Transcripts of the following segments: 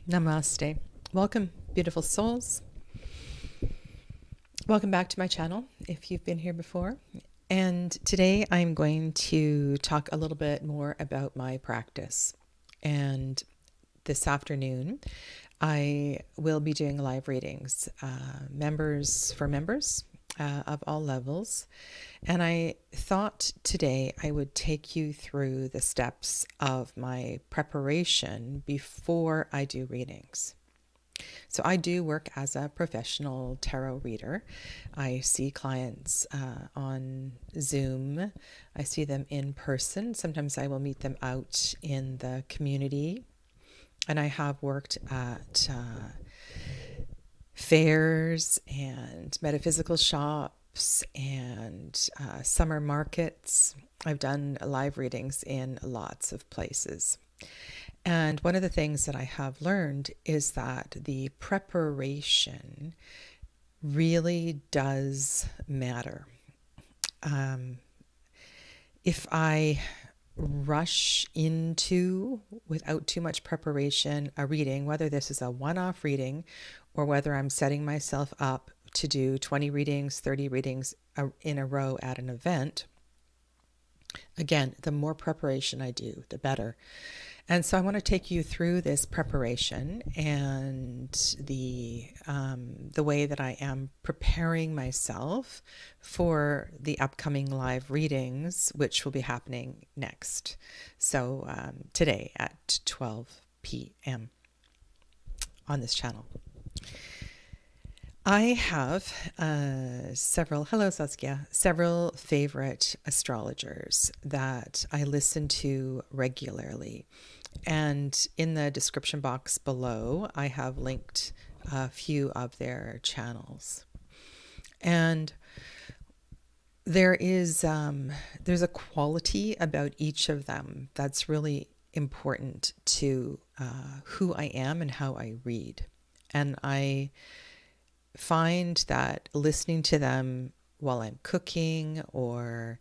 Namaste. Welcome, beautiful souls. Welcome back to my channel if you've been here before. And today I'm going to talk a little bit more about my practice. And this afternoon, I will be doing live readings, members of all levels. And I thought today I would take you through the steps of my preparation before I do readings. So I do work as a professional tarot reader. I see clients on Zoom. I see them in person. Sometimes I will meet them out in the community. And I have worked at fairs and metaphysical shops and summer markets. I've done live readings in lots of places. And one of the things that I have learned is that the preparation really does matter. If I rush into, without too much preparation, a reading, whether this is a one-off reading or whether I'm setting myself up to do 20 readings, 30 readings in a row at an event, again, the more preparation I do, the better. And so I want to take you through this preparation and the way that I am preparing myself for the upcoming live readings, which will be happening next. So today at 12 p.m. on this channel. I have hello Saskia, several favorite astrologers that I listen to regularly. And in the description box below, I have linked a few of their channels. And there's a quality about each of them that's really important to who I am and how I read. And I find that listening to them while I'm cooking or,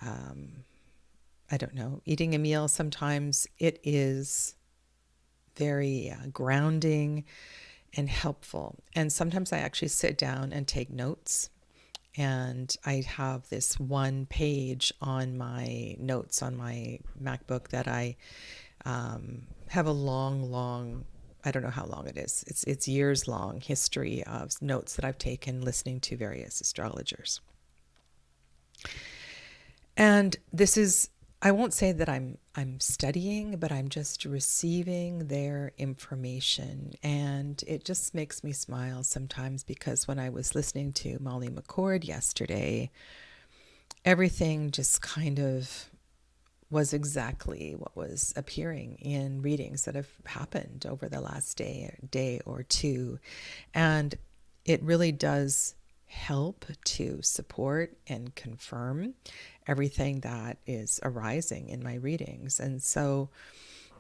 I don't know, eating a meal, sometimes it is very grounding and helpful. And sometimes I actually sit down and take notes. And I have this one page on my notes on my MacBook that I have a long, I don't know how long it is. It's years long history of notes that I've taken listening to various astrologers. And this is, I won't say that I'm studying, but I'm just receiving their information. And it just makes me smile sometimes because when I was listening to Molly McCord yesterday, everything just kind of was exactly what was appearing in readings that have happened over the last day or two. And it really does help to support and confirm everything that is arising in my readings. And so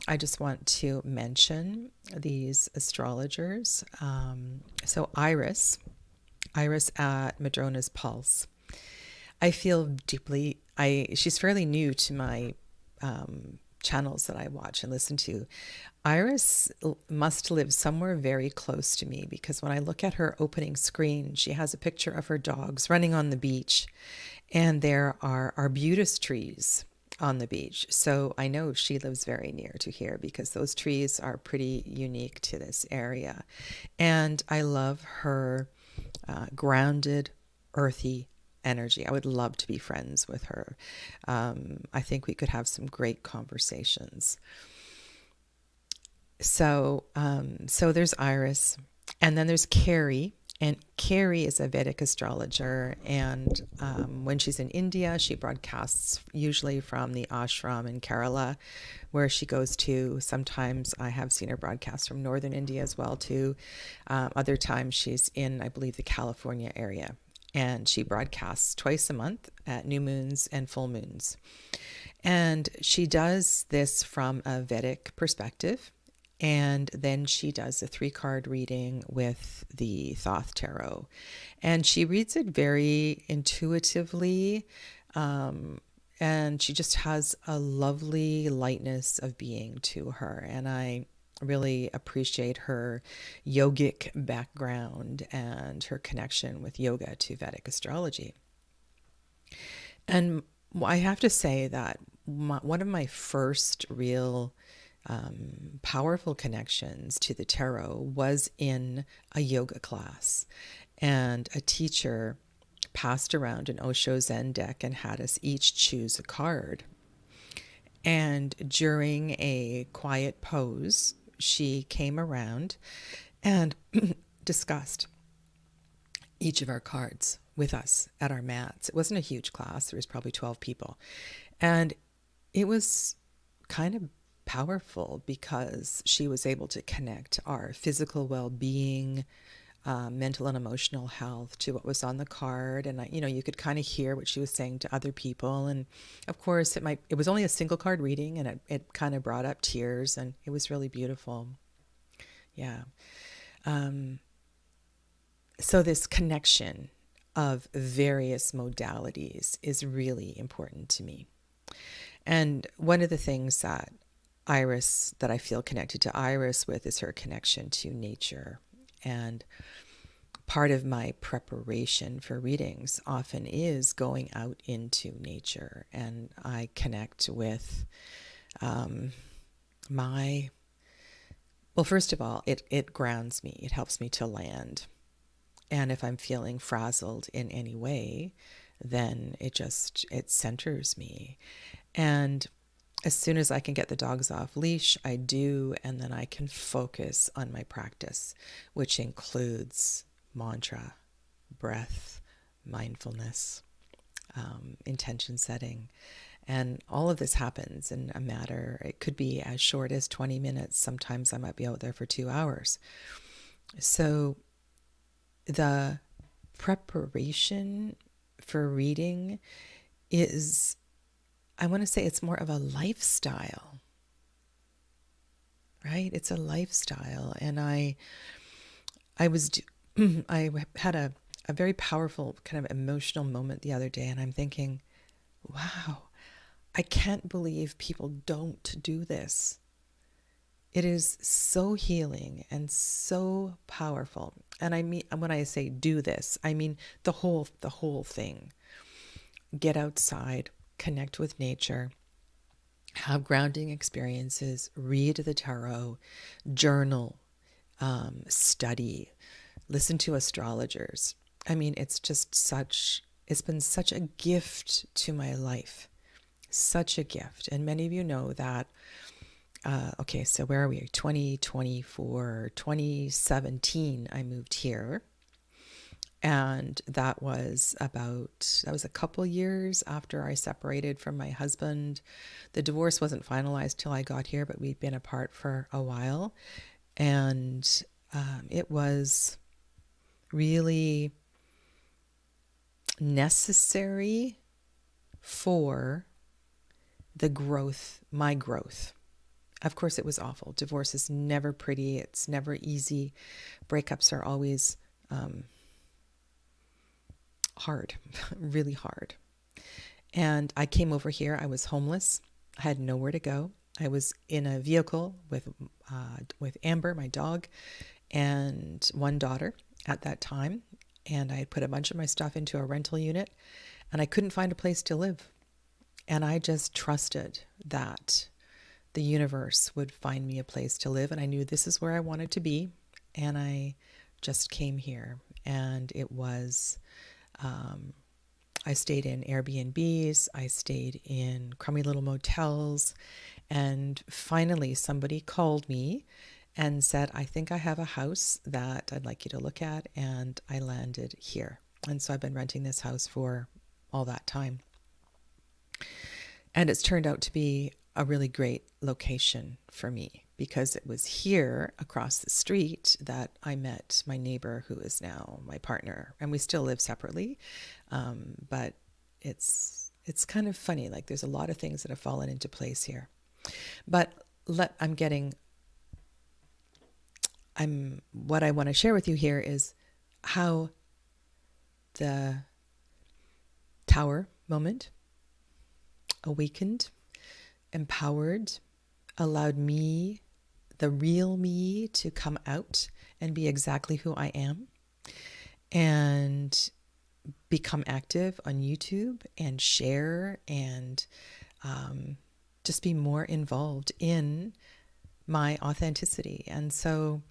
I just want to mention these astrologers. So Iris at Madrona's Pulse. I feel deeply, she's fairly new to my channels that I watch and listen to. Iris must live somewhere very close to me because when I look at her opening screen, she has a picture of her dogs running on the beach, and there are arbutus trees on the beach. So I know she lives very near to here because those trees are pretty unique to this area. And I love her grounded, earthy energy. I would love to be friends with her. I think we could have some great conversations. So there's Iris, and then there's Kari. And Kari is a Vedic astrologer, and when she's in India, she broadcasts usually from the ashram in Kerala, where she goes to. Sometimes I have seen her broadcast from northern India as well too. Other times she's in, I believe, the California area. And she broadcasts twice a month at new moons and full moons. And she does this from a Vedic perspective. And then she does a 3-card reading with the Thoth Tarot. And she reads it very intuitively. And she just has a lovely lightness of being to her. And I really appreciate her yogic background and her connection with yoga to Vedic astrology. And I have to say that one of my first real powerful connections to the tarot was in a yoga class. And a teacher passed around an Osho Zen deck and had us each choose a card. And during a quiet pose, she came around and discussed each of our cards with us at our mats. It wasn't a huge class. There was probably 12 people. And it was kind of powerful because she was able to connect our physical well-being, mental and emotional health to what was on the card. And you could kind of hear what she was saying to other people. And of course it was only a single card reading, and it kind of brought up tears, and it was really beautiful. Yeah. So this connection of various modalities is really important to me. And one of the things that I feel connected to Iris with is her connection to nature. And part of my preparation for readings often is going out into nature. And I connect with well, first of all, it grounds me. It helps me to land. And if I'm feeling frazzled in any way, then it centers me. And as soon as I can get the dogs off leash, I do, and then I can focus on my practice, which includes mantra, breath, mindfulness, intention setting. And all of this happens in a matter, it could be as short as 20 minutes. Sometimes I might be out there for 2 hours. So the preparation for reading is, I want to say it's more of a lifestyle, right? It's a lifestyle. And I had a very powerful kind of emotional moment the other day, and I'm thinking, wow, I can't believe people don't do this. It is so healing and so powerful. And I mean, when I say do this, I mean the whole thing. Get outside, connect with nature, have grounding experiences, read the tarot, journal, study, listen to astrologers. I mean, it's been such a gift to my life, such a gift. And many of you know that, okay, so where are we? 2024, 2017, I moved here. And that was a couple years after I separated from my husband. The divorce wasn't finalized till I got here, but we'd been apart for a while. And it was really necessary for my growth. Of course, it was awful. Divorce is never pretty. It's never easy. Breakups are always hard, really hard. And I came over here. I was homeless. I had nowhere to go. I was in a vehicle with Amber, my dog, and one daughter at that time. And I had put a bunch of my stuff into a rental unit, and I couldn't find a place to live. And I just trusted that the universe would find me a place to live. And I knew this is where I wanted to be. And I just came here. And it was, I stayed in Airbnbs. I stayed in crummy little motels. And finally, somebody called me and said, I think I have a house that I'd like you to look at. And I landed here. And so I've been renting this house for all that time. And it's turned out to be a really great location for me, because it was here across the street that I met my neighbor, who is now my partner, and we still live separately. But it's kind of funny. Like, there's a lot of things that have fallen into place here. But what I want to share with you here is how the tower moment awakened, empowered, allowed me the real me to come out and be exactly who I am, and become active on YouTube and share and just be more involved in my authenticity. And so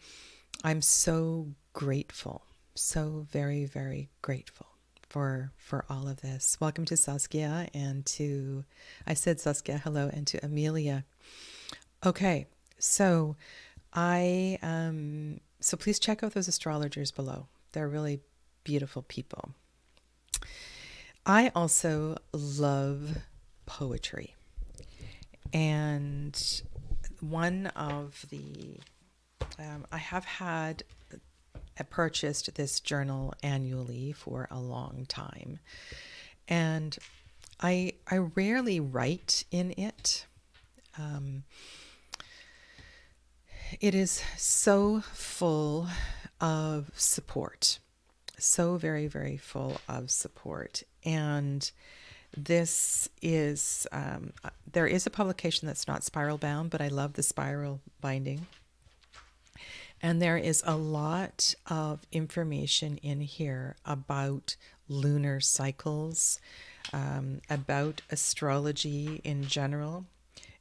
I'm so grateful, so very, very grateful for all of this. Welcome to Saskia and to, I said Saskia, hello, and to Amelia. Okay, so so please check out those astrologers below. They're really beautiful people. I also love poetry. And one of the, I have had purchased this journal annually for a long time. And I rarely write in it. It is so full of support, so very, very full of support. And this is, there is a publication that's not spiral bound, but I love the spiral binding. And there is a lot of information in here about lunar cycles, about astrology in general.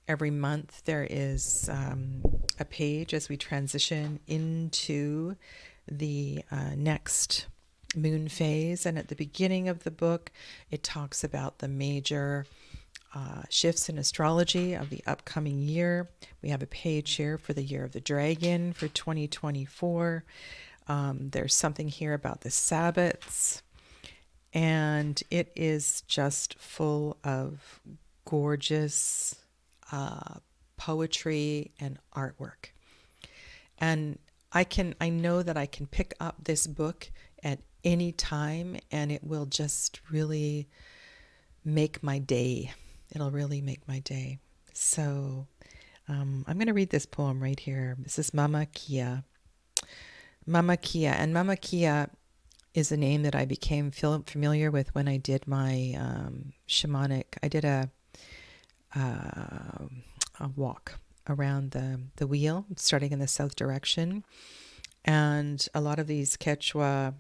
Every month there is a page as we transition into the next moon phase. And at the beginning of the book, it talks about the major shifts in astrology of the upcoming year. We have a page here for the year of the dragon for 2024. There's something here about the Sabbats. And it is just full of gorgeous poetry and artwork. And I know that I can pick up this book at any time and it will just really make my day. It'll really make my day. So I'm going to read this poem right here. This is Mama Kia. Mama Kia. And Mama Kia is a name that I became familiar with when I did my shamanic. I did a walk around the wheel, starting in the south direction. And a lot of these Quechua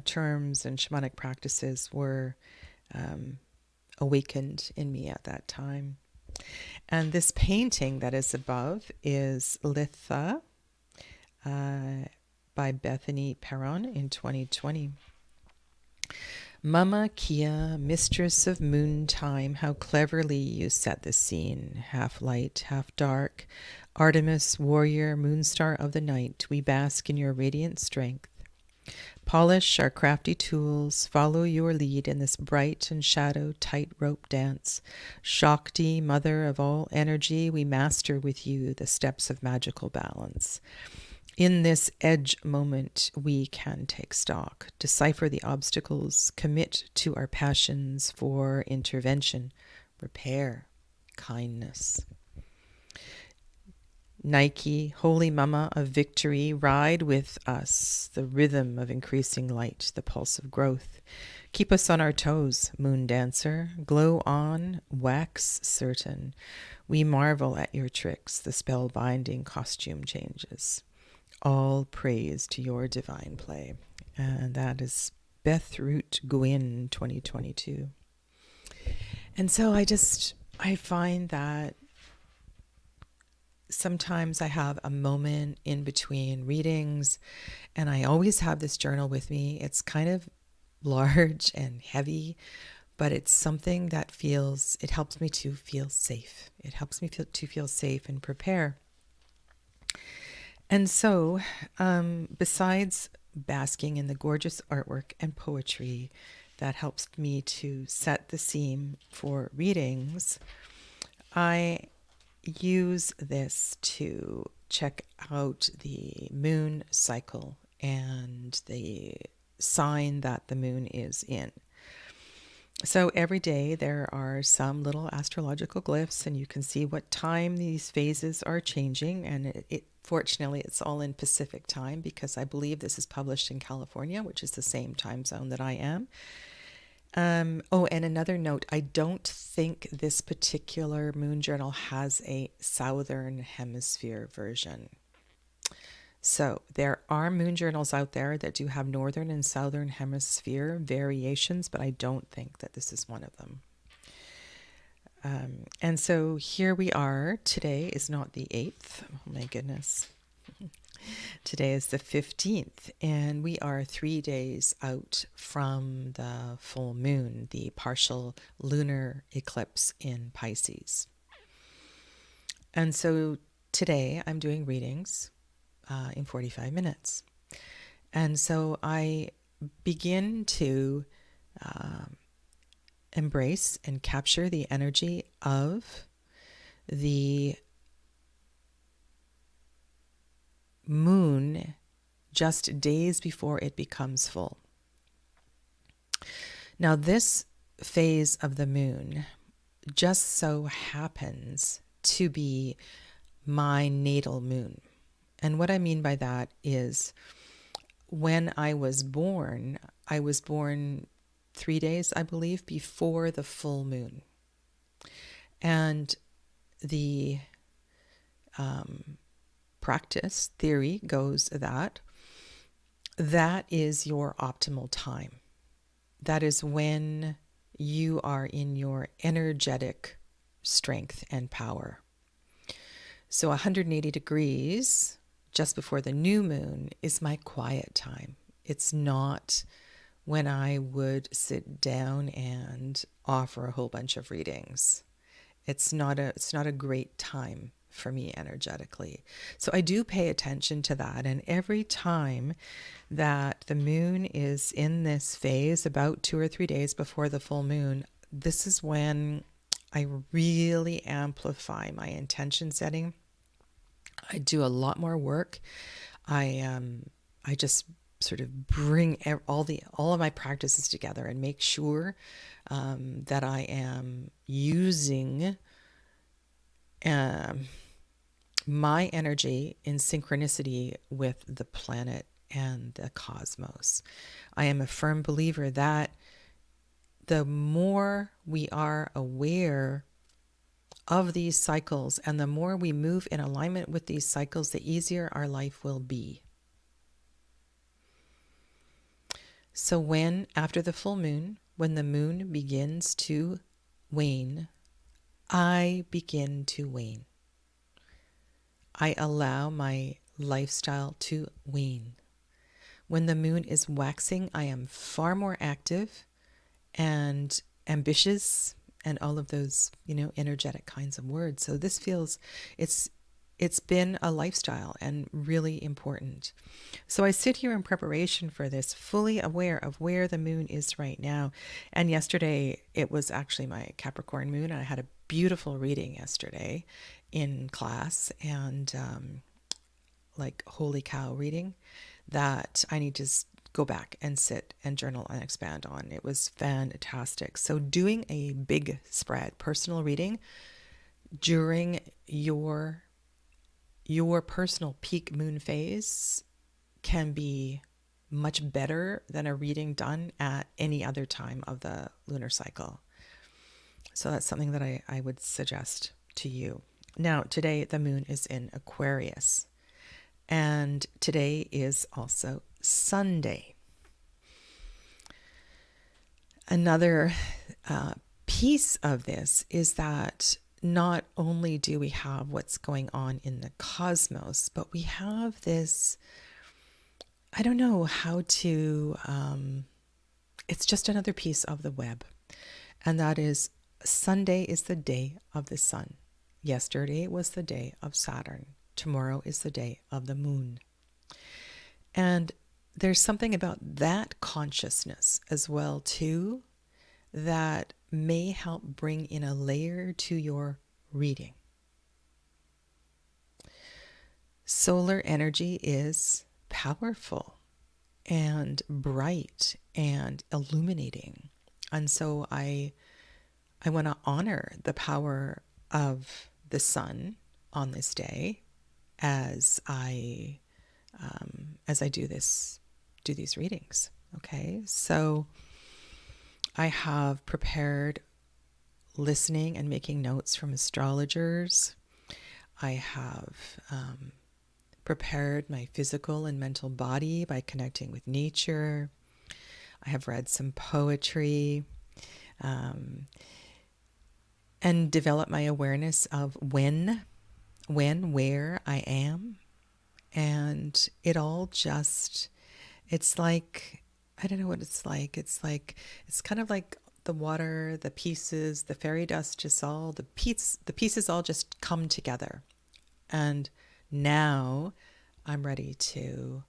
terms and shamanic practices were awakened in me at that time. And this painting that is above is Litha by Bethany Perron in 2020. Mama Kia, mistress of moon time, how cleverly you set the scene, half light, half dark. Artemis, warrior, moonstar of the night, we bask in your radiant strength. Polish our crafty tools, follow your lead in this bright and shadow tightrope dance. Shakti, mother of all energy, we master with you the steps of magical balance. In this edge moment, we can take stock, decipher the obstacles, commit to our passions for intervention, repair, kindness. Nike, holy mama of victory, ride with us the rhythm of increasing light, the pulse of growth. Keep us on our toes, moon dancer, glow on, wax certain. We marvel at your tricks, the spellbinding costume changes. All praise to your divine play. And that is Beth Root Gwyn 2022. And so I find that sometimes I have a moment in between readings, and I always have this journal with me. It's kind of large and heavy, but it's something that it helps me to feel safe. It helps me to feel safe and prepare. And so, besides basking in the gorgeous artwork and poetry that helps me to set the scene for readings, I use this to check out the moon cycle and the sign that the moon is in. So every day there are some little astrological glyphs, and you can see what time these phases are changing. And fortunately, it's all in Pacific time, because I believe this is published in California, which is the same time zone that I am. And another note, I don't think this particular moon journal has a Southern Hemisphere version. So there are moon journals out there that do have northern and southern hemisphere variations, but I don't think that this is one of them. And so here we are. Today is not the 8th. Oh my goodness. Today is the 15th, and we are 3 days out from the full moon, the partial lunar eclipse in Pisces. And so today I'm doing readings in 45 minutes. And so I begin to embrace and capture the energy of the moon just days before it becomes full. Now, this phase of the moon just so happens to be my natal moon. And what I mean by that is when I was born 3 days, I believe, before the full moon. And the practice theory goes that is your optimal time. That is when you are in your energetic strength and power. So 180 degrees just before the new moon is my quiet time. It's not when I would sit down and offer a whole bunch of readings. It's not a great time for me energetically. So I do pay attention to that. And every time that the moon is in this phase, about 2 or 3 days before the full moon, this is when I really amplify my intention setting. I do a lot more work. I just sort of bring all of my practices together and make sure that I am using my energy in synchronicity with the planet and the cosmos. I am a firm believer that the more we are aware of these cycles and the more we move in alignment with these cycles, the easier our life will be. So when, after the full moon, when the moon begins to wane, I begin to wane. I allow my lifestyle to wane. When the moon is waxing, I am far more active and ambitious and all of those, energetic kinds of words. So this feels, it's been a lifestyle and really important. So I sit here in preparation for this, fully aware of where the moon is right now. And yesterday, it was actually my Capricorn moon. I had a beautiful reading yesterday in class, and holy cow reading that I need to go back and sit and journal and expand on. It was fantastic. So doing a big spread personal reading during your personal peak moon phase can be much better than a reading done at any other time of the lunar cycle. So that's something that I would suggest to you. Now, today the moon is in Aquarius, and today is also Sunday. Another piece of this is that not only do we have what's going on in the cosmos, but we have this, I don't know how to, it's just another piece of the web. And that is Sunday is the day of the sun. Yesterday was the day of Saturn. Tomorrow is the day of the moon. And there's something about that consciousness as well, too, that may help bring in a layer to your reading. Solar energy is powerful and bright and illuminating. And so I want to honor the power of the sun on this day as I do these readings. Okay, so I have prepared listening and making notes from astrologers. I have prepared my physical and mental body by connecting with nature. I have read some poetry, and developed my awareness of where I am. And it all just, it's like, I don't know what it's like. It's kind of like the water, the pieces, the fairy dust, just all the pieces all just come together. And now I'm ready to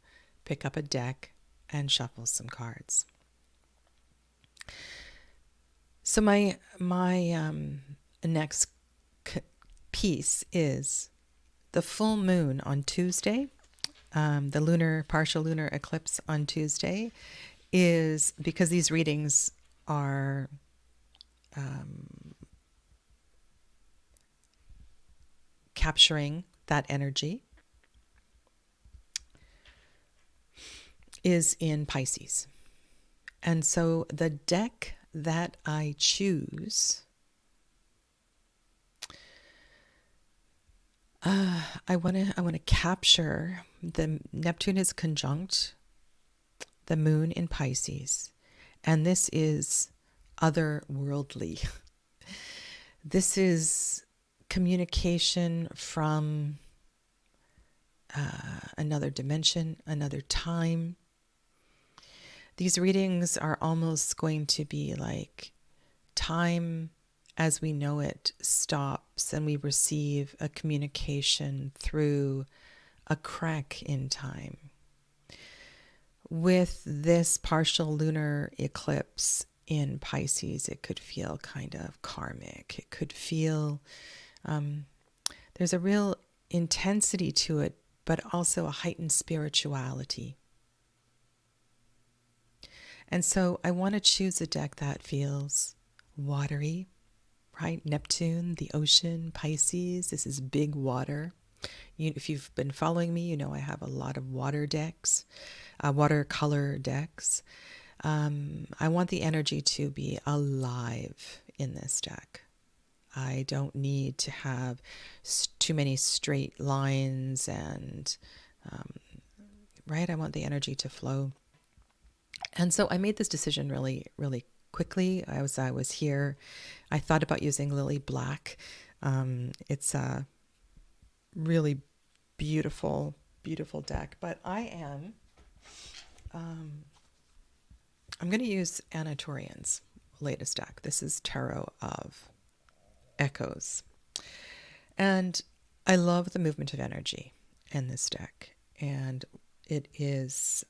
pick up a deck and shuffle some cards. So my next piece is the full moon on Tuesday. The partial lunar eclipse on Tuesday is, because these readings are capturing that energy, is in Pisces. And so the deck that I choose, I want to capture the Neptune is conjunct the moon in Pisces, and this is otherworldly. This is communication from another dimension, another time. These readings are almost going to be like time as we know it stops, and we receive a communication through a crack in time. With this partial lunar eclipse in Pisces, it could feel kind of karmic. It could feel, there's a real intensity to it, but also a heightened spirituality. And so I want to choose a deck that feels watery, right? Neptune, the ocean, Pisces, this is big water. If you've been following me, you know I have a lot of water decks, watercolor decks. I want the energy to be alive in this deck. I don't need to have too many straight lines and, right? I want the energy to flow. And so I made this decision really, really quickly. As I was here, I thought about using Lily Black. It's a really beautiful, beautiful deck. But I'm going to use Anna Torian's latest deck. This is Tarot of Echoes. And I love the movement of energy in this deck. And it is,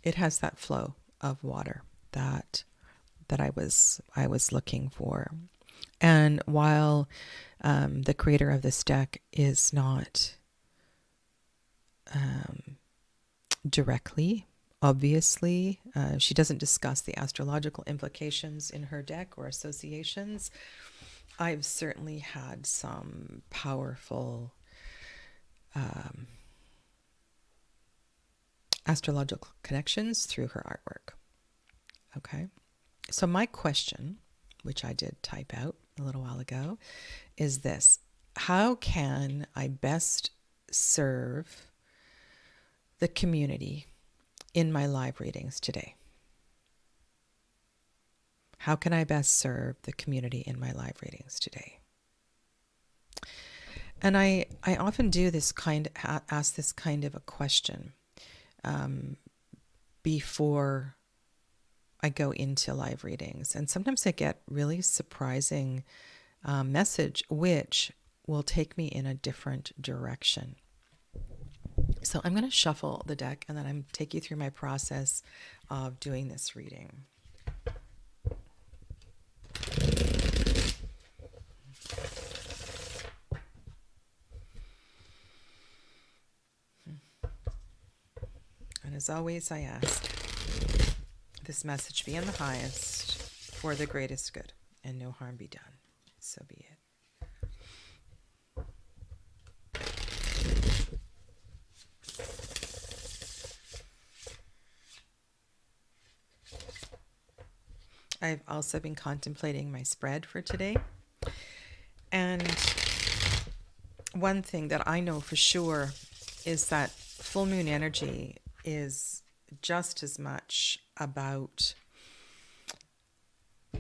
it has that flow of water that I was looking for. And while the creator of this deck is not directly, obviously, she doesn't discuss the astrological implications in her deck or associations, I've certainly had some powerful astrological connections through her artwork. Okay, so my question, which I did type out a little while ago, is this: how can I best serve the community in my live readings today? How can I best serve the community in my live readings today? And I often do this ask this kind of a question before I go into live readings. And sometimes I get really surprising message, which will take me in a different direction. So I'm going to shuffle the deck, and then I'm take you through my process of doing this reading. And as always, I ask this message be in the highest for the greatest good, and no harm be done. So be it. I've also been contemplating my spread for today. And one thing that I know for sure is that full moon energy is just as much about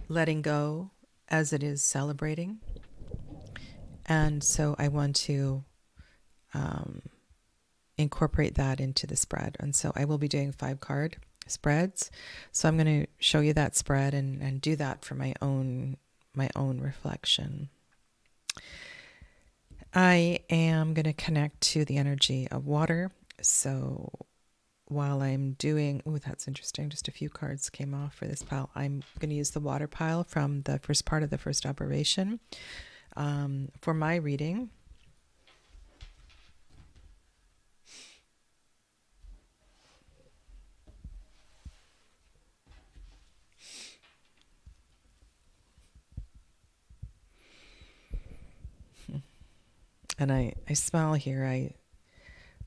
letting go as it is celebrating. And so I want to incorporate that into the spread. And so I will be doing 5-card spreads. So I'm going to show you that spread and do that for my own reflection. I am going to connect to the energy of water. So while I'm doing, oh, that's interesting. Just a few cards came off for this pile. I'm going to use the water pile from the first part of the first operation for my reading. And I smile here. I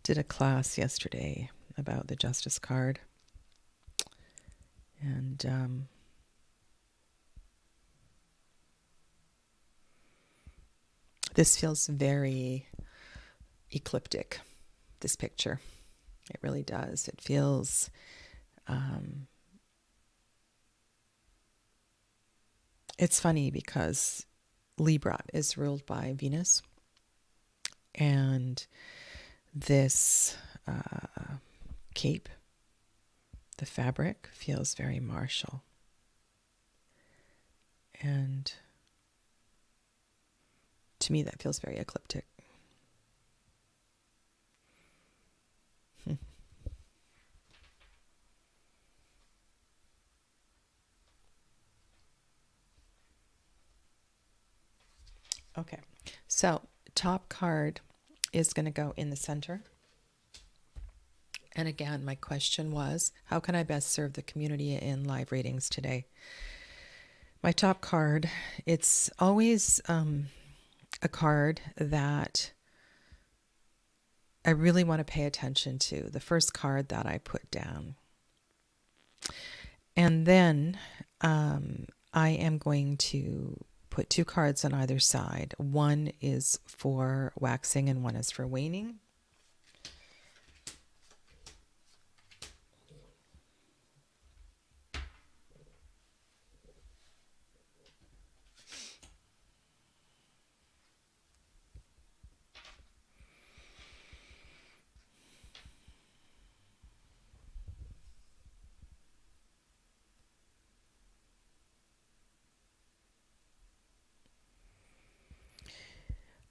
did a class yesterday about the Justice card. And this feels very ecliptic, this picture. It really does. It feels it's funny because Libra is ruled by Venus. And this cape, the fabric, feels very martial. And to me, that feels very ecliptic. Okay, so top card is going to go in the center. And again, my question was, how can I best serve the community in live readings today? My top card, it's always a card that I really want to pay attention to, the first card that I put down. And then I am going to put 2 cards on either side. One is for waxing and one is for waning.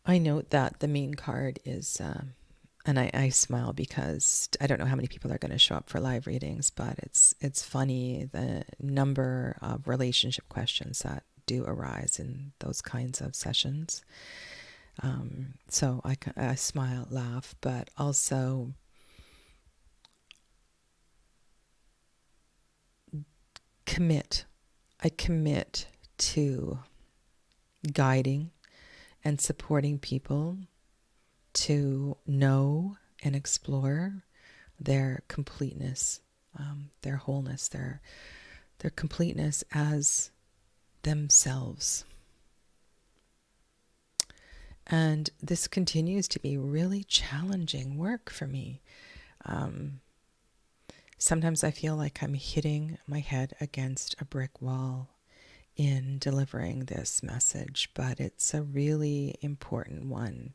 I note that the main card is, and I smile because I don't know how many people are going to show up for live readings, but it's funny the number of relationship questions that do arise in those kinds of sessions. So I smile, laugh, but also commit. I commit to guiding and supporting people to know and explore their completeness, their wholeness, their completeness as themselves. And this continues to be really challenging work for me. Sometimes I feel like I'm hitting my head against a brick wall in delivering this message, but it's a really important one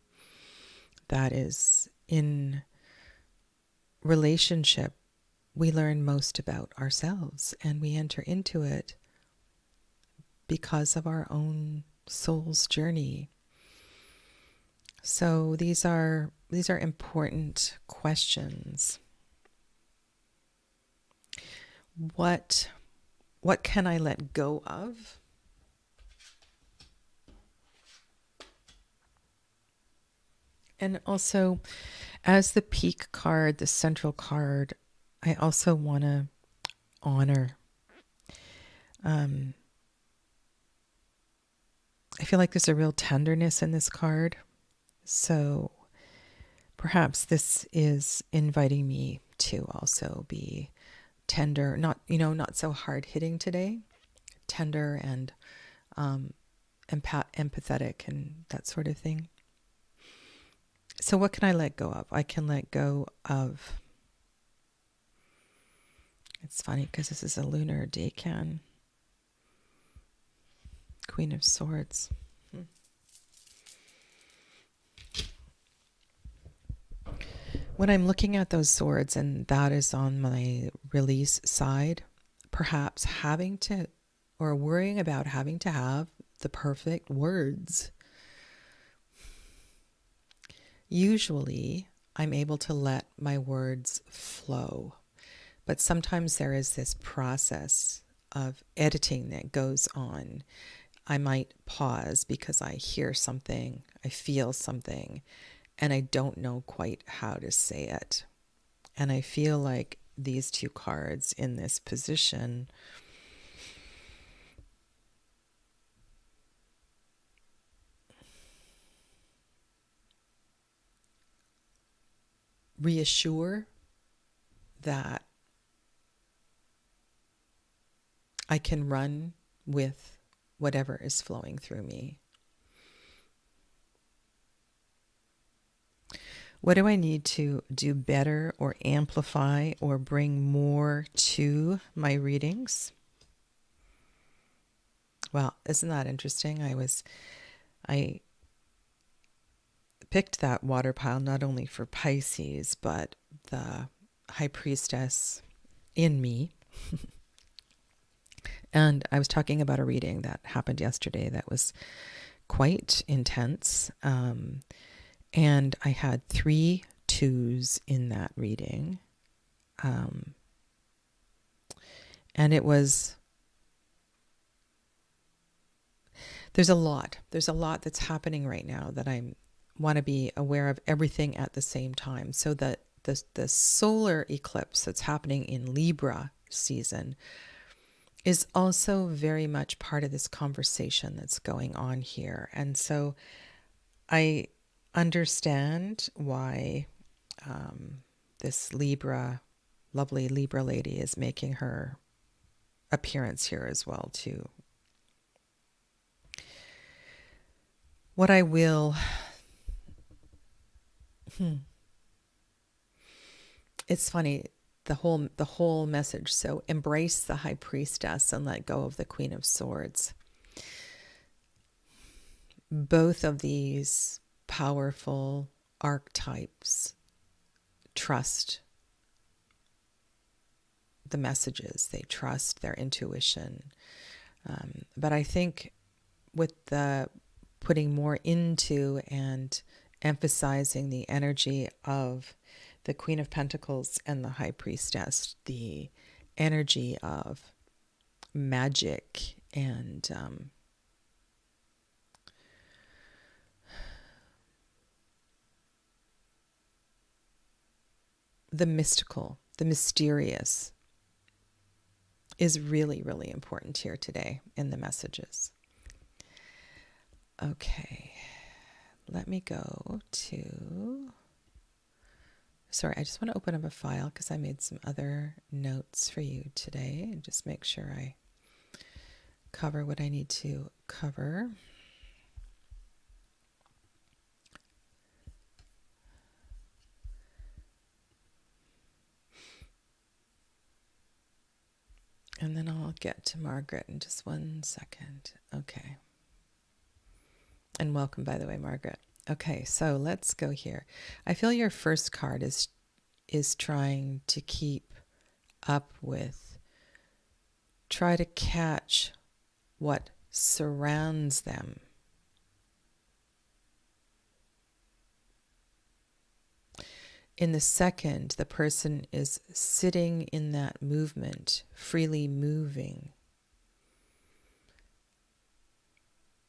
that is in relationship. We learn most about ourselves and we enter into it because of our own soul's journey. So these are important questions. What can I let go of? And also, as the peak card, the central card, I also want to honor. I feel like there's a real tenderness in this card. So perhaps this is inviting me to also be tender, not so hard hitting today, tender and empathetic and that sort of thing. So what can I let go of? I can let go of, it's funny because this is a lunar decan, Queen of Swords. When I'm looking at those swords, and that is on my release side, perhaps having to, or worrying about having to have the perfect words. Usually, I'm able to let my words flow, but sometimes there is this process of editing that goes on. I might pause because I hear something, I feel something, and I don't know quite how to say it. And I feel like these two cards in this position reassure that I can run with whatever is flowing through me. What do I need to do better or amplify or bring more to my readings? Well, isn't that interesting? I picked that water pile not only for Pisces, but the High Priestess in me. And I was talking about a reading that happened yesterday that was quite intense. And I had 3 twos in that reading. And it was, there's a lot that's happening right now that I want to be aware of everything at the same time. So that the solar eclipse that's happening in Libra season is also very much part of this conversation that's going on here. And so I understand why this lovely Libra lady is making her appearance here as well too. What I will, it's funny, the whole message. So embrace the High Priestess and let go of the Queen of Swords. Both of these powerful archetypes trust the messages. They trust their intuition. But I think with the putting more into and emphasizing the energy of the Queen of Pentacles and the High Priestess, the energy of magic and the mystical, the mysterious is really, really important here today in the messages. Okay, let me go to... Sorry, I just want to open up a file because I made some other notes for you today and just make sure I cover what I need to cover. And then I'll get to Margaret in just 1 second. Okay. And welcome, by the way, Margaret. Okay, so let's go here. I feel your first card is trying to keep up with, try to catch what surrounds them. In the second, the person is sitting in that movement, freely moving.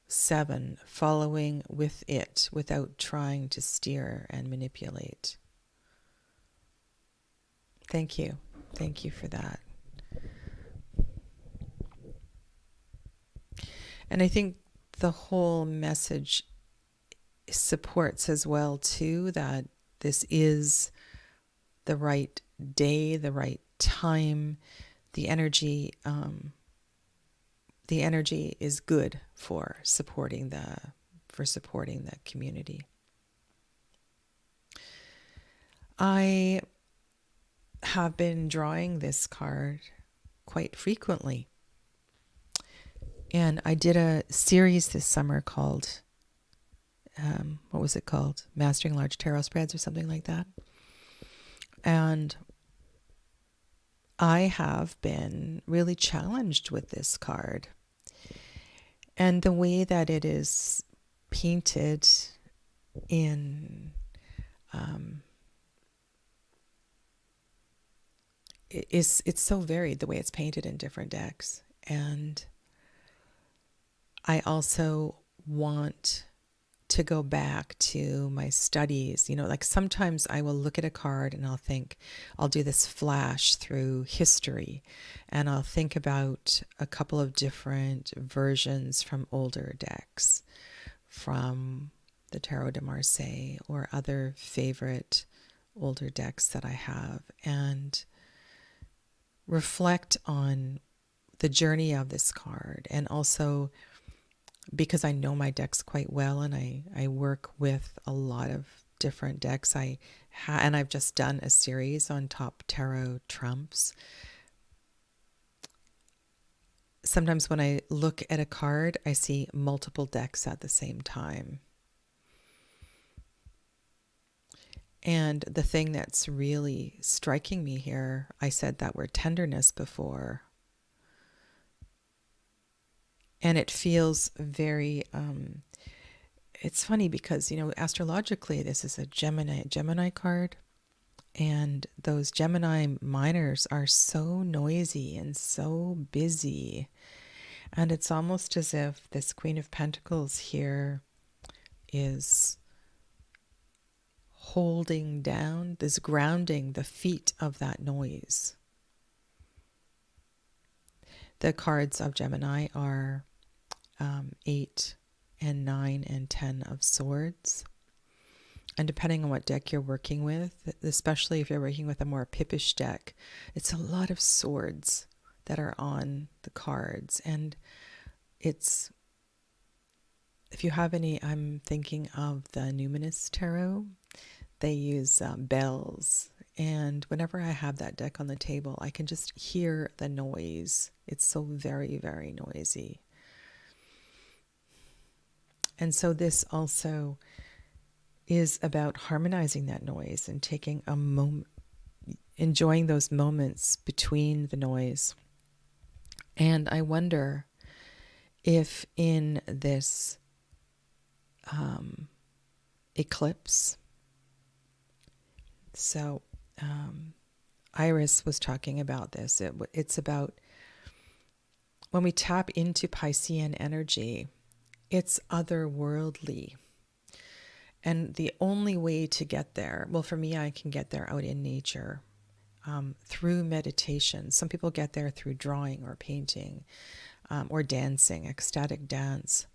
7, following with it without trying to steer and manipulate. Thank you. Thank you for that. And I think the whole message supports as well, too, that this is the right day, the right time. The energy is good for supporting the community. I have been drawing this card quite frequently. And I did a series this summer called, what was it called? Mastering Large Tarot Spreads or something like that. And I have been really challenged with this card. And the way that it is painted in it's so varied the way it's painted in different decks. And I also want to go back to my studies. You know, like sometimes I will look at a card and I'll think, I'll do this flash through history, and I'll think about a couple of different versions from older decks, from the Tarot de Marseille or other favorite older decks that I have, and reflect on the journey of this card. And also, because I know my decks quite well and I work with a lot of different decks, and I've just done a series on top tarot trumps. Sometimes when I look at a card, I see multiple decks at the same time. And the thing that's really striking me here, I said that word tenderness before. And it feels very, it's funny because, you know, astrologically, this is a Gemini card. And those Gemini minors are so noisy and so busy. And it's almost as if this Queen of Pentacles here is holding down, this grounding the feet of that noise. The cards of Gemini are 8 and 9 and 10 of Swords. And depending on what deck you're working with, especially if you're working with a more pippish deck, it's a lot of swords that are on the cards. And it's, if you have any, I'm thinking of the Numinous Tarot. They use bells. And whenever I have that deck on the table, I can just hear the noise. It's so very, very noisy. And so this also is about harmonizing that noise and taking a moment, enjoying those moments between the noise. And I wonder if in this eclipse, so Iris was talking about this. It's about when we tap into Piscean energy, it's otherworldly. And the only way to get there, well, for me, I can get there out in nature through meditation. Some people get there through drawing or painting or dancing, ecstatic dance.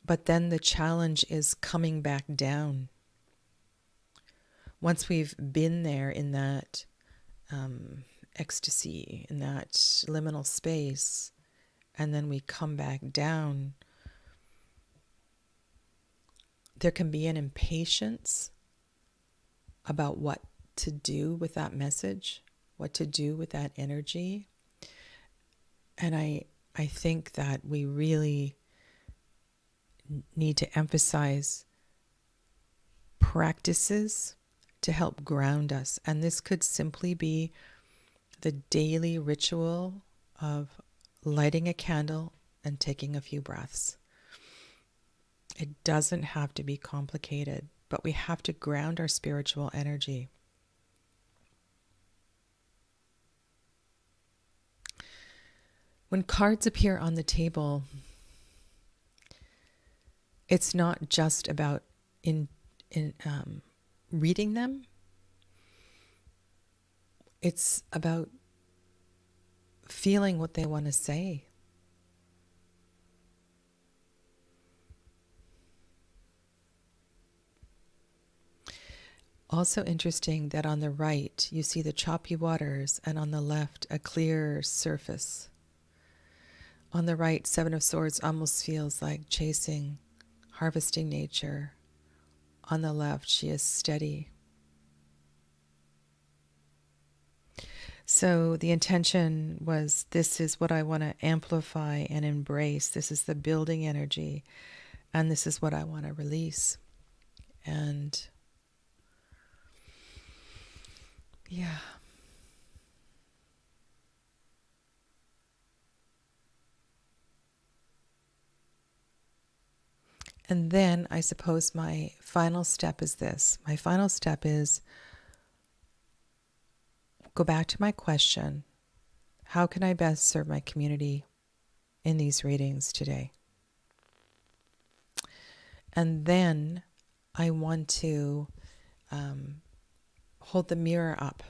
But then the challenge is coming back down. Once we've been there in that ecstasy, in that liminal space, and then we come back down, there can be an impatience about what to do with that message, what to do with that energy. And I think that we really need to emphasize practices to help ground us. And this could simply be the daily ritual of lighting a candle and taking a few breaths. It doesn't have to be complicated, but we have to ground our spiritual energy. When cards appear on the table, it's not just about reading them. It's about feeling what they want to say. Also interesting that on the right, you see the choppy waters, and on the left, a clear surface. On the right, Seven of Swords almost feels like chasing, harvesting nature. On the left, she is steady. So the intention was, this is what I want to amplify and embrace. This is the building energy, and this is what I want to release. And yeah. And then I suppose my final step is this. My final step is go back to my question. How can I best serve my community in these readings today? And then I want to hold the mirror up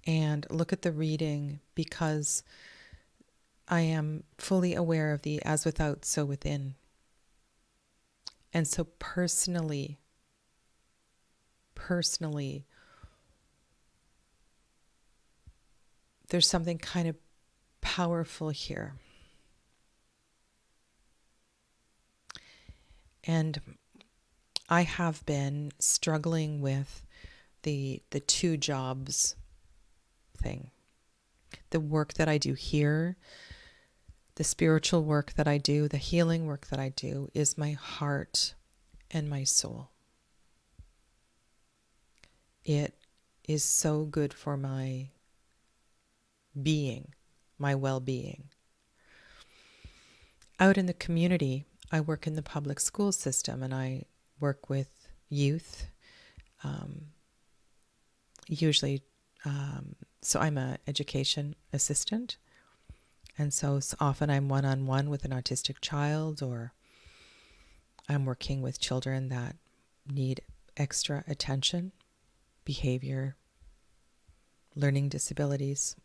and look at the reading, because I am fully aware of the as without, so within. And so personally, there's something kind of powerful here. And I have been struggling with the two jobs thing. The work that I do here, the spiritual work that I do, the healing work that I do, is my heart and my soul. It is so good for my being, my well-being. Out in the community, I work in the public school system, and I work with youth, usually. So I'm an education assistant, and so often I'm one-on-one with an autistic child, or I'm working with children that need extra attention, behavior, learning disabilities.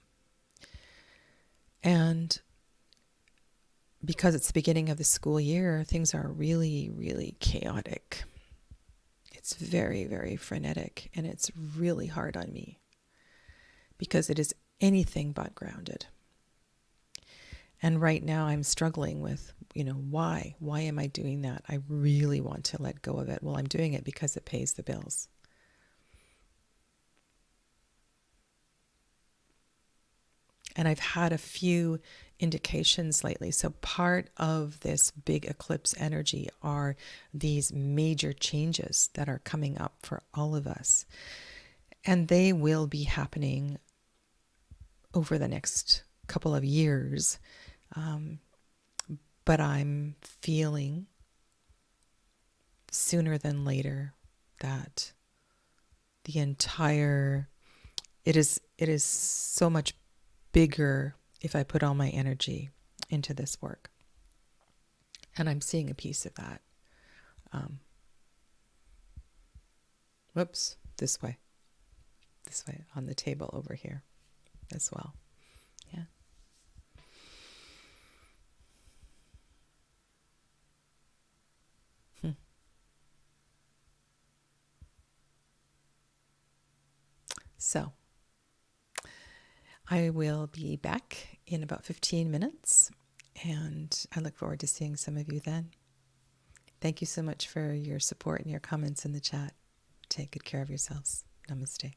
And because it's the beginning of the school year, things are really, really chaotic. It's very, very frenetic, and it's really hard on me because it is anything but grounded. And right now I'm struggling with, why? Why am I doing that? I really want to let go of it. Well, I'm doing it because it pays the bills. And I've had a few indications lately. So part of this big eclipse energy are these major changes that are coming up for all of us. And they will be happening over the next couple of years. But I'm feeling sooner than later that the entire, it is so much bigger if I put all my energy into this work. And I'm seeing a piece of that. This way on the table over here as well. Yeah. So I will be back in about 15 minutes, and I look forward to seeing some of you then. Thank you so much for your support and your comments in the chat. Take good care of yourselves. Namaste.